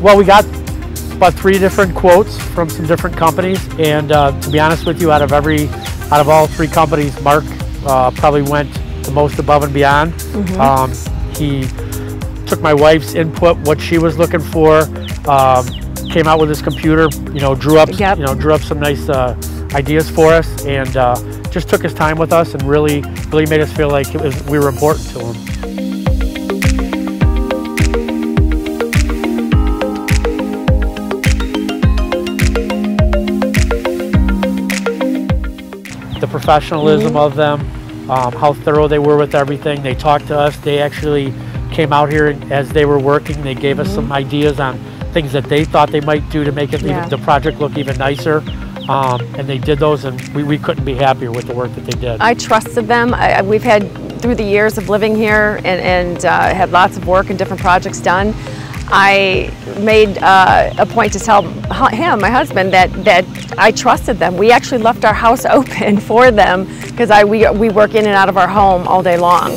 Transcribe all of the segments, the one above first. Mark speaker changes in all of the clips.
Speaker 1: Well, we got about 3 different quotes from some different companies, and to be honest with you, out of all 3 companies, Mark probably went the most above and beyond. He took my wife's input, what she was looking for, came out with his computer, drew up some nice ideas for us, and just took his time with us and really made us feel like we were important to him. The professionalism of them, how thorough they were with everything. They talked to us. They actually came out here as they were working. They gave us some ideas on things that they thought they might do to make it the project look even nicer. And they did those, and we couldn't be happier with the work that they did.
Speaker 2: I trusted them. We've had, through the years of living here and had lots of work and different projects done, I made a point to tell him, my husband, that I trusted them. We actually left our house open for them because we work in and out of our home all day long.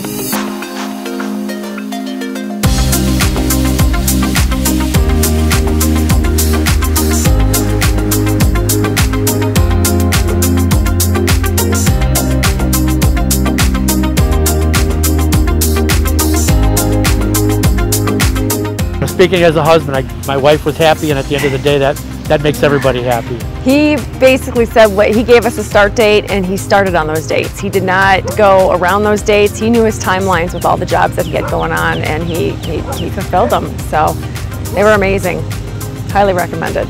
Speaker 1: Speaking as a husband, my wife was happy, and at the end of the day, that makes everybody happy.
Speaker 2: He basically said he gave us a start date, and he started on those dates. He did not go around those dates. He knew his timelines with all the jobs that he had going on, and he fulfilled them. So they were amazing. Highly recommended.